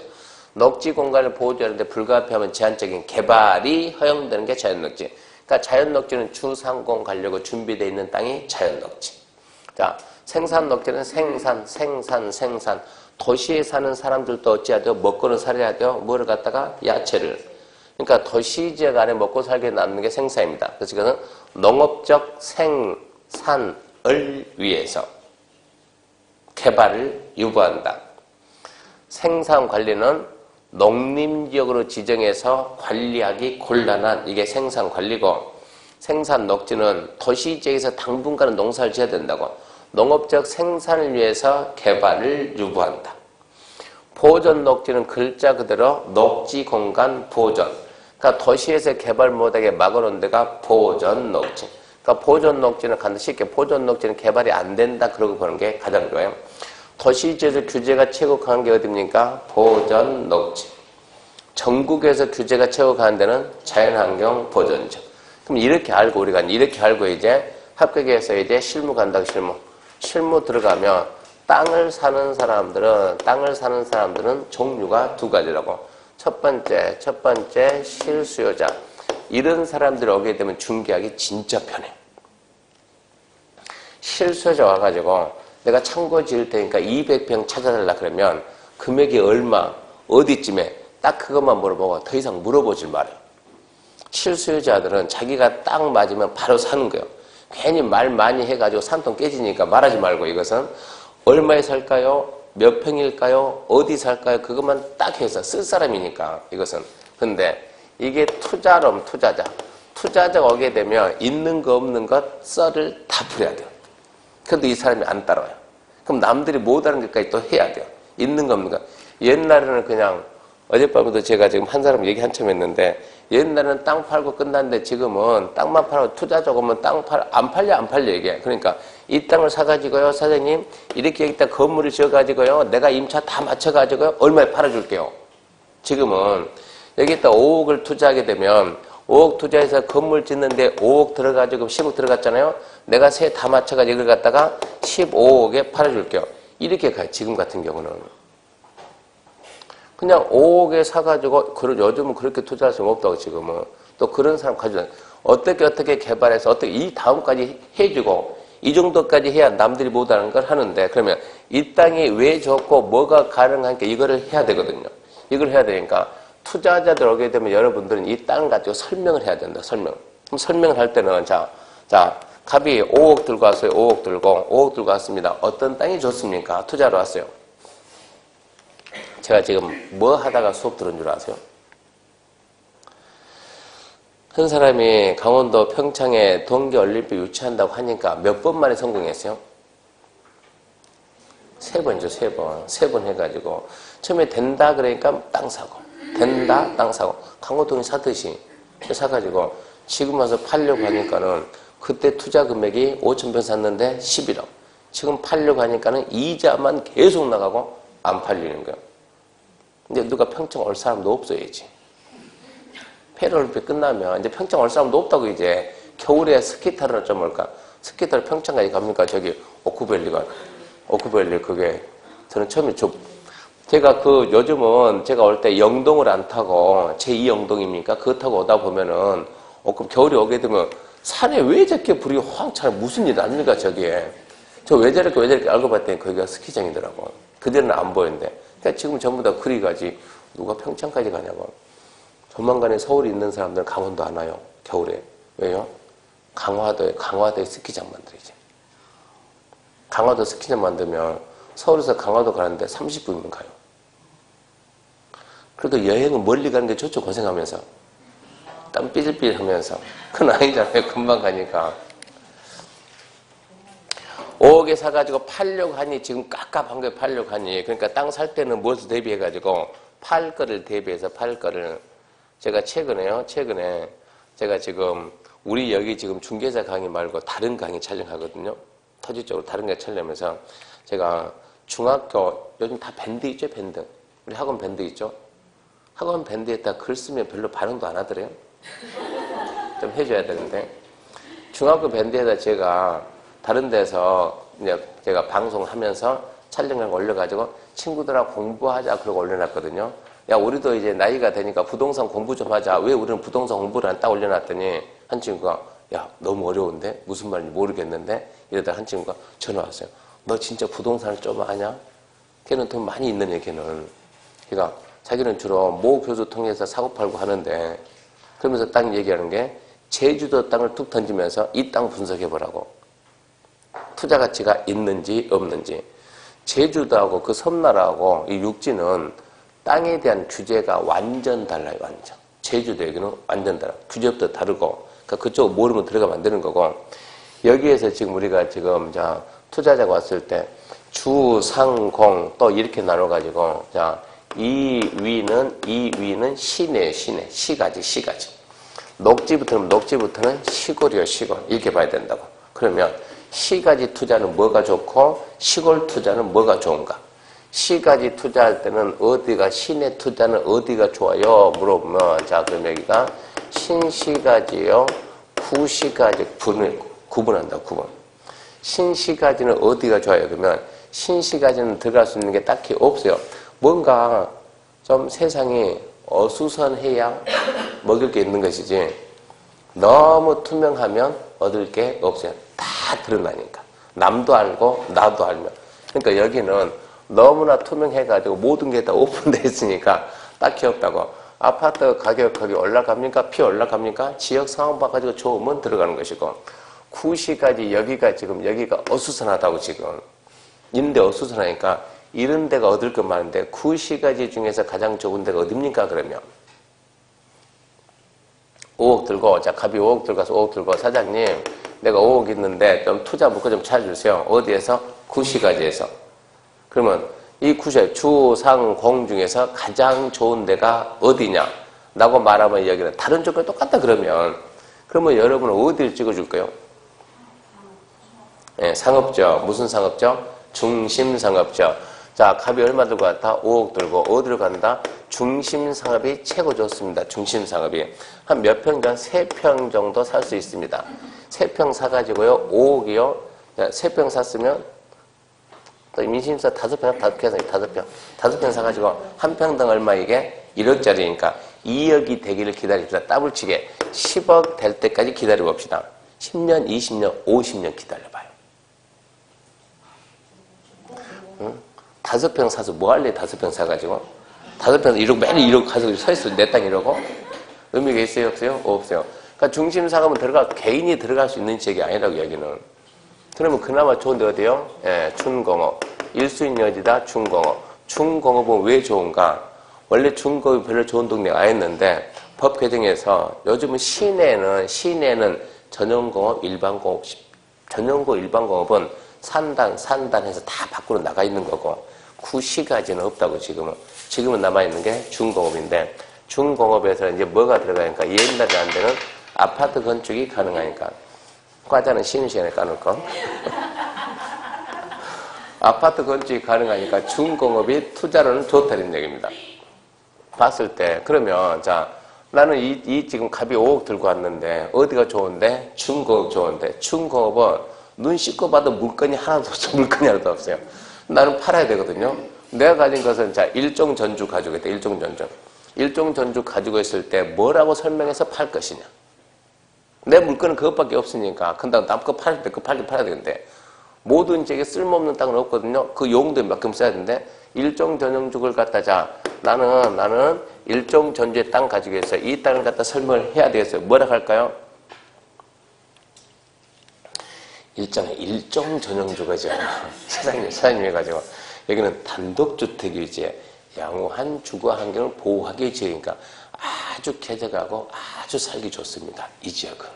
녹지 공간을 보조하는데 불가피하면 제한적인 개발이 허용되는 게 자연 녹지. 그러니까 자연 녹지는 주상공 가려고 준비되어 있는 땅이 자연 녹지. 자, 생산 녹지는 생산. 도시에 사는 사람들도 어찌해야 돼요? 먹고는 살아야 돼요. 뭐를 갖다가? 야채를. 그러니까 도시 지역 안에 먹고 살게 남는 게 생산입니다. 그래서 이거는 농업적 생산을 위해서 개발을 유보한다. 생산 관리는 농림지역으로 지정해서 관리하기 곤란한 이게 생산 관리고, 생산 녹지는 도시 지역에서 당분간은 농사를 지어야 된다고. 농업적 생산을 위해서 개발을 유보한다. 보존 녹지는 글자 그대로 녹지 공간 보존. 그러니까 도시에서 개발 못하게 막아놓은 데가 보존 녹지. 그러니까 보존 녹지는 간단히 쉽게 보존 녹지는 개발이 안 된다 그러고 보는 게 가장 좋아요. 도시지에서 규제가 최고 강한 게 어디입니까? 보존 녹지. 전국에서 규제가 최고 강한 데는 자연환경 보존지. 그럼 이렇게 알고 이제 합격해서 이제 실무 간다고 실무 들어가면 땅을 사는 사람들은 종류가 두 가지라고. 첫 번째 실수요자. 이런 사람들이 오게 되면 중개하기 진짜 편해. 실수요자 와가지고 내가 창고 지을 테니까 200평 찾아달라 그러면 금액이 얼마, 어디쯤에 딱 그것만 물어보고 더 이상 물어보질 말아요. 실수요자들은 자기가 딱 맞으면 바로 사는 거예요. 괜히 말 많이 해가지고 산통 깨지니까 말하지 말고 이것은 얼마에 살까요? 몇 평일까요? 어디 살까요? 그것만 딱 해서 쓸 사람이니까 이것은. 근데 이게 투자자가 오게 되면 있는 거 없는 것 썰을 다 풀어야 돼요. 그래도 이 사람이 안 따라와요. 그럼 남들이 못하는 것까지 또 해야 돼요. 있는 거 없는 거. 옛날에는 그냥 어젯밤에도 제가 지금 한 사람 얘기 한참 했는데 옛날에는 땅 팔고 끝났는데 지금은 땅만 팔고 투자 조금은 안 팔려 이게. 그러니까 이 땅을 사가지고요 사장님 이렇게 여기다 건물을 지어가지고요 내가 임차 다 맞춰가지고요 얼마에 팔아줄게요. 지금은 여기다 5억을 투자하게 되면 5억 투자해서 건물 짓는데 5억 들어가지고 10억 들어갔잖아요. 내가 세 다 맞춰가지고 이걸 갖다가 15억에 팔아줄게요. 이렇게 가요. 지금 같은 경우는. 그냥 5억에 사가지고, 요즘은 그렇게 투자할 수는 없다고 지금은. 또 그런 사람 가지고, 어떻게 개발해서, 이 다음까지 해주고, 이 정도까지 해야 남들이 못하는 걸 하는데, 그러면 이 땅이 왜 좋고, 뭐가 가능한게 이거를 해야 되거든요. 이걸 해야 되니까, 투자자들 오게 되면 여러분들은 이 땅을 가지고 설명을 해야 된다, 설명. 그럼 설명을 할 때는, 갑이 5억 들고 왔어요. 5억 들고 왔습니다. 어떤 땅이 좋습니까? 투자로 왔어요. 제가 지금 뭐 하다가 수업 들은 줄 아세요? 한 사람이 강원도 평창에 동계올림픽 유치한다고 하니까 몇 번 만에 성공했어요? 3번이죠, 3번. 3번 해가지고. 처음에 된다 그러니까 땅 사고. 땅 사고. 강호동이 사듯이 사가지고 지금 와서 팔려고 하니까는 그때 투자 금액이 5,000평 샀는데 11억. 지금 팔려고 하니까는 이자만 계속 나가고 안 팔리는 거예요. 근데 누가 평창 올 사람도 없어야지. 패럴림픽 끝나면 이제 평창 올 사람도 없다고 이제 겨울에 스키 타러 좀 올까? 스키 타러 평창까지 갑니까? 저기 오크밸리 그게 저는 처음에 제가 요즘은 제가 올 때 영동을 안 타고 제2 영동입니까? 그거 타고 오다 보면은, 그럼 겨울이 오게 되면 산에 왜 저렇게 불이 확 차요? 무슨 일 아닙니까, 저기에? 저 왜 저렇게 알고 봤더니 거기가 스키장이더라고. 그대로는 안 보이는데. 그러니까 지금 전부 다 그리 가지. 누가 평창까지 가냐고. 조만간에 서울에 있는 사람들은 강원도 안 와요. 겨울에. 왜요? 강화도에 스키장 만들이지. 강화도 스키장 만들면 서울에서 강화도 가는데 30분이면 가요. 그래도 여행은 멀리 가는 게 좋죠. 고생하면서. 땀 삐질삐질 하면서. 그건 아니잖아요. 금방 가니까. 5억에 사가지고 팔려고 하니, 지금 깝깝한 거 팔려고 하니, 그러니까 땅 살 때는 무엇을 대비해가지고, 팔 거를 대비해서 팔 거를. 제가 최근에 제가 지금, 우리 여기 지금 중개자 강의 말고 다른 강의 촬영하거든요. 터지 쪽으로 다른 강의 촬영하면서, 제가 중학교, 요즘 다 밴드 있죠, 밴드. 우리 학원 밴드 있죠? 학원 밴드에다 글 쓰면 별로 반응도 안 하더래요. 좀 해줘야 되는데. 중학교 밴드에다 제가 다른 데서 이제 제가 방송을 하면서 촬영을 올려가지고 친구들하고 공부하자 그러고 올려놨거든요. 야, 우리도 이제 나이가 되니까 부동산 공부 좀 하자. 왜 우리는 부동산 공부를 안 딱 올려놨더니 한 친구가 야, 너무 어려운데? 무슨 말인지 모르겠는데? 이러다가 한 친구가 전화 왔어요. 너 진짜 부동산을 좀 아냐? 걔는 돈 많이 있는 애, 걔는. 그러니까 자기는 주로 모 교수 통해서 사고팔고 하는데, 그러면서 딱 얘기하는 게 제주도 땅을 툭 던지면서 이 땅 분석해보라고. 투자 가치가 있는지 없는지. 제주도하고 그 섬나라하고 이 육지는 땅에 대한 규제가 완전 달라요. 완전. 제주도 여기는 완전 달라요. 규제부터 다르고. 그러니까 그쪽 모르면 들어가면 안 되는 거고. 여기에서 지금 우리가 지금 투자자가 왔을 때 주, 상, 공 또 이렇게 나눠가지고 이 위는 시내예요. 시가지. 녹지부터는 시골이요. 시골. 이렇게 봐야 된다고. 그러면 시가지 투자는 뭐가 좋고 시골 투자는 뭐가 좋은가? 시가지 투자할 때는 어디가, 시내 투자는 어디가 좋아요? 물어보면, 그럼 여기가 신시가지요, 구시가지, 구분한다, 구분. 신시가지는 어디가 좋아요? 그러면 신시가지는 들어갈 수 있는 게 딱히 없어요. 뭔가 좀 세상이 어수선해야 먹을 게 있는 것이지, 너무 투명하면 얻을 게 없어요. 다 드러나니까. 남도 알고 나도 알면. 그러니까 여기는 너무나 투명해가지고 모든 게 다 오픈되어 있으니까 딱히 없다고. 아파트 가격이 올라갑니까? 피 올라갑니까? 지역 상황 봐가지고 좋으면 들어가는 것이고, 구시까지 여기가 어수선하다고 지금. 있는데 어수선하니까 이런 데가 얻을 것 많은데, 구시가지 중에서 가장 좋은 데가 어딥니까? 그러면 5억 들고, 갑이 5억 들고 가서 5억 들고, 사장님 내가 5억 있는데 좀 투자 물건 좀 찾아주세요. 어디에서? 구시가지에서. 그러면 이 구시가지 주, 상, 공 중에서 가장 좋은 데가 어디냐? 라고 말하면 여기는 다른 조건이 똑같다 그러면 여러분은 어디를 찍어줄까요? 네, 상업적. 무슨 상업적? 중심상업적. 갑이 얼마 들고 갔다? 5억 들고. 어디로 간다? 중심상업이 최고 좋습니다. 중심상업이. 한 몇 평? 3평 정도 살 수 있습니다. 3평 사가지고요. 5억이요. 3평 샀으면, 또 민심사 5평, 5평 사가지고 한 평당 얼마 이게? 1억짜리니까 2억이 되기를 기다립시다. 더블치게 10억 될 때까지 기다려봅시다. 10년, 20년, 50년 기다려봐요. 응? 5평 사서 뭐 할래? 5평 사가지고 5평 1억, 매일 1억 가지고 서 있어. 내 땅 이러고 의미가 있어요? 없어요? 없어요. 그러니까 중심상업은 개인이 들어갈 수 있는 지역이 아니라고 여기는. 그러면 그나마 좋은데 어디요? 예, 춘공업. 1순위 어디다? 중공업. 중공업은 왜 좋은가? 원래 중공업이 별로 좋은 동네가 아니었는데 법 개정에서 요즘은 시내는 전용공업, 일반공업, 전용공업, 일반공업은 산단해서 다 밖으로 나가 있는 거고, 구시가지는 없다고 지금은 남아있는 게 중공업인데, 중공업에서 이제 뭐가 들어가니까 옛날에 안 되는 아파트 건축이 가능하니까. 과자는 쉬는 시간에 까놓을 거. 아파트 건축이 가능하니까 중공업이 투자로는 좋다는 얘기입니다. 봤을 때, 그러면, 나는 지금 갑이 5억 들고 왔는데, 어디가 좋은데? 중공업 좋은데. 중공업은 눈 씻고 봐도 물건이 하나도 없어요. 나는 팔아야 되거든요. 내가 가진 것은 자 일종 전주 가지고 있다. 일종 전주. 일종 전주 가지고 있을 때 뭐라고 설명해서 팔 것이냐. 내 물건은 그것밖에 없으니까 근데 남거 팔 때 그 팔긴 팔아야 되는데 모든 지역에 쓸모없는 땅은 없거든요. 그 용도에 몇 금 써야 되는데 일종 전용주를 갖다 자 나는 일종 전주의 땅 가지고 있어요. 이 땅을 갖다 설명을 해야 되겠어요. 뭐라 할까요? 일종 전용주가죠. 사장님이 가지고 여기는 단독주택 위주의 양호한 주거 환경을 보호하기 위해 지으니까 아주 쾌적하고 아주 살기 좋습니다. 이 지역은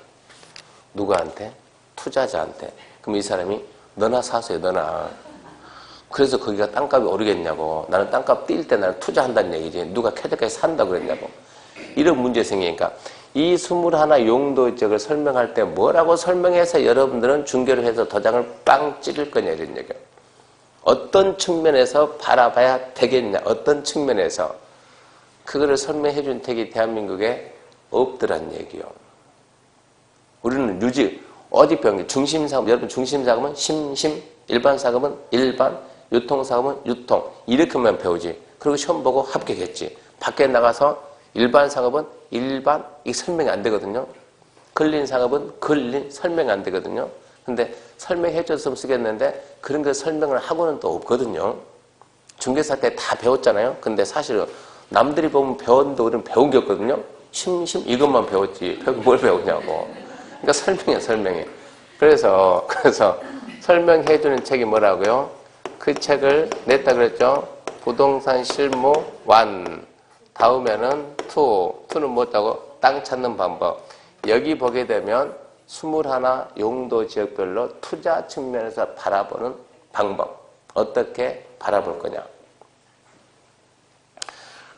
누구한테? 투자자한테. 그럼 이 사람이 너나 사세요. 너나. 그래서 거기가 땅값이 오르겠냐고. 나는 땅값 뛸 때 나는 투자한다는 얘기지. 누가 쾌적하게 산다고 그랬냐고. 이런 문제 생기니까 이 21 용도 지역을 설명할 때 뭐라고 설명해서 여러분들은 중개를 해서 도장을 빵 찍을 거냐 이런 얘기예요. 어떤 측면에서 바라봐야 되겠냐. 어떤 측면에서. 그거를 설명해 준 택이 대한민국에 없더란 얘기요. 우리는 유지, 어디 병기, 중심사금, 여러분 중심사금은 심심, 일반사금은 일반, 유통사금은 유통. 이렇게만 배우지. 그리고 시험 보고 합격했지. 밖에 나가서 일반사금은 일반, 이게 설명이 안 되거든요. 근린사금은 근린, 설명이 안 되거든요. 근데 설명해 줬으면 쓰겠는데 그런 거 설명을 하고는 또 없거든요. 중개사 때 다 배웠잖아요. 근데 사실은 남들이 보면 배웠는데 우리는 배운 게 없거든요. 심심 이것만 배웠지. 뭘 배우냐고. 그러니까 설명해. 그래서 설명해 주는 책이 뭐라고요? 그 책을 냈다 그랬죠. 부동산 실무 완. 다음에는 투는 뭐다고? 땅 찾는 방법. 여기 보게 되면 21 용도 지역별로 투자 측면에서 바라보는 방법. 어떻게 바라볼 거냐.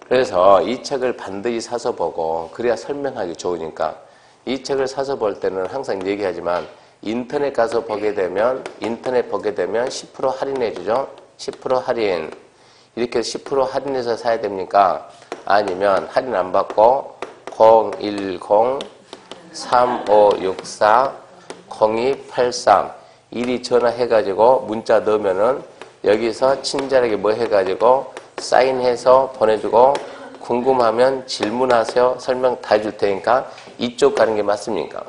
그래서 이 책을 반드시 사서 보고 그래야 설명하기 좋으니까 이 책을 사서 볼 때는 항상 얘기하지만 인터넷 가서 보게 되면 10% 할인해 주죠. 10% 할인. 이렇게 10% 할인해서 사야 됩니까? 아니면 할인 안 받고 010-3564-0283 이리 전화해가지고 문자 넣으면은 여기서 친절하게 뭐 해가지고 사인해서 보내주고 궁금하면 질문하세요. 설명 다 해줄 테니까 이쪽 가는 게 맞습니까?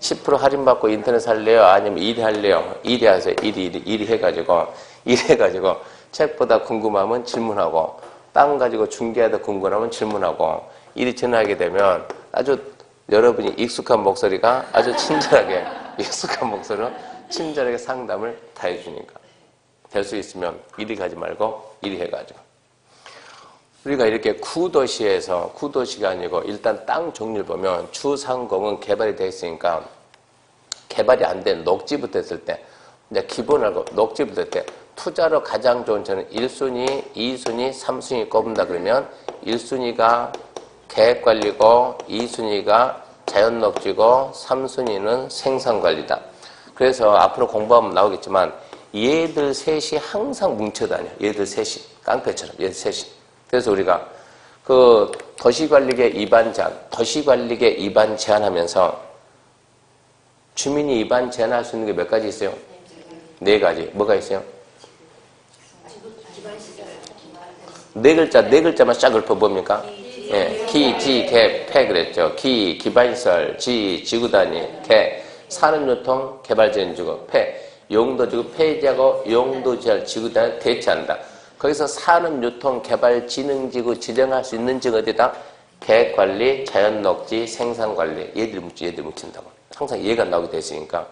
10% 할인받고 인터넷 살래요? 아니면 1위 할래요? 1위 하세요. 1위 해가지고 책보다 궁금하면 질문하고 땅 가지고 중개하다 궁금하면 질문하고 일이 전화하게 되면 아주 여러분이 익숙한 목소리가 아주 친절하게 익숙한 목소리로 친절하게 상담을 다 해주니까 될 수 있으면 이리 가지 말고 이리 해가지고 우리가 이렇게 구도시가 아니고 일단 땅 종류를 보면 주상공은 개발이 되어 있으니까 개발이 안 된 녹지부터 했을 때 이제 기본하고 녹지부터 했을 때 투자로 가장 좋은 저는 1순위, 2순위, 3순위 꼽는다 그러면 1순위가 계획관리고 2순위가 자연녹지고 3순위는 생산관리다. 그래서 앞으로 공부하면 나오겠지만 얘들 셋이 항상 뭉쳐다녀. 얘들 셋이. 깡패처럼 얘들 셋이. 그래서 우리가 그 도시관리계 입안 제한하면서 주민이 입안 제한할 수 있는 게 몇 가지 있어요? 4가지. 뭐가 있어요? 네 글자만 쫙 읊어 봅니까? 예, 기, 지, 개, 폐 그랬죠. 기, 기반시설, 지, 지구단위, 개, 산업유통, 개발진흥지구, 폐, 용도지구, 폐지하고 용도지할 지구단위를 대체한다. 거기서 산업유통, 개발진흥지구 지정할 수 있는 지가 어디다? 계획관리, 자연녹지, 생산관리. 얘들 묻힌다고. 항상 얘가 나오게 돼 있으니까.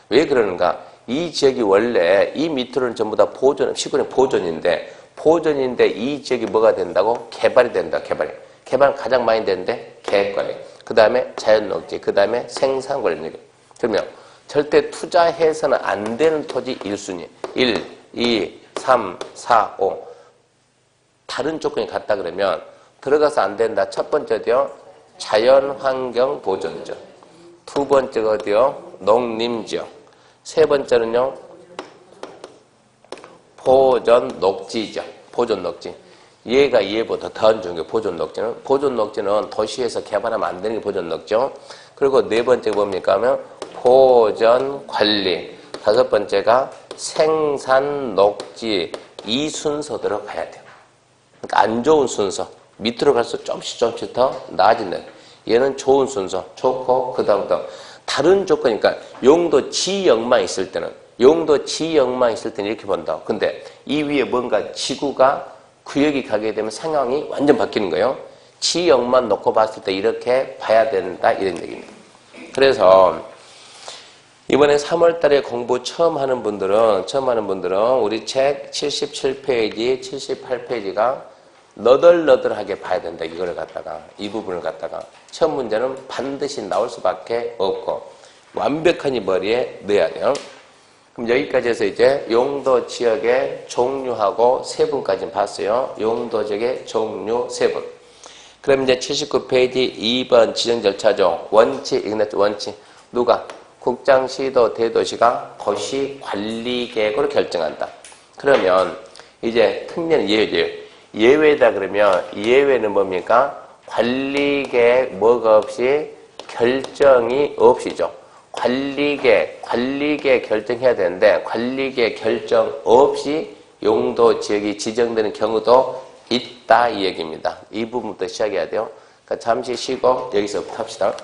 왜 그러는가? 이 지역이 원래 이 밑으로는 전부 다 시골의 보존인데 이 지역이 뭐가 된다고? 개발이 된다. 개발 가장 많이 되는데 계획관리. 그 다음에 자연녹지. 그 다음에 생산관리. 그러면 절대 투자해서는 안 되는 토지 1순위. 1, 2, 3, 4, 5. 다른 조건이 같다 그러면 들어가서 안 된다. 첫 번째 어디요? 자연환경보존지역. 두 번째가 어디요? 농림지역. 세 번째는요? 보존녹지지역. 보존녹지. 얘가 얘보다 더한 중에 보존녹지는. 보존녹지는 도시에서 개발하면 안 되는 게 보존녹지요. 그리고 네 번째가 뭡니까 하면 보존관리. 다섯 번째가 생산녹지. 이 순서대로 가야 돼요. 그러니까 안 좋은 순서. 밑으로 갈수록 조금씩 더 나아진다. 얘는 좋은 순서. 좋고, 그 다음부터 다른 조건이니까 용도 지역만 있을 때는 이렇게 본다. 근데 이 위에 뭔가 지구가 구역이 가게 되면 상황이 완전 바뀌는 거예요. 지역만 놓고 봤을 때 이렇게 봐야 된다. 이런 얘기입니다. 그래서 이번에 3월 달에 공부 처음 하는 분들은 우리 책 77페이지, 78페이지가 너덜너덜하게 봐야 된다. 이거를 갖다가, 이 부분을 갖다가. 첫 문제는 반드시 나올 수밖에 없고, 완벽하니 머리에 넣어야 돼요. 그럼 여기까지 해서 이제 용도 지역의 종류하고 세분까지 봤어요. 용도 지역의 종류 세분. 그럼 이제 79페이지 2번 지정 절차죠. 원칙, 원칙. 누가? 국장, 시도, 대도시가 도시 관리 계획으로 결정한다. 그러면 이제 특례는 예외다 그러면 예외는 뭡니까? 관리 계획 뭐가 없이 결정이 없이죠. 관리 계획 결정해야 되는데 관리 계획 결정 없이 용도 지역이 지정되는 경우도 있다 이 얘기입니다. 이 부분부터 시작해야 돼요. 그러니까 잠시 쉬고 여기서부터 합시다.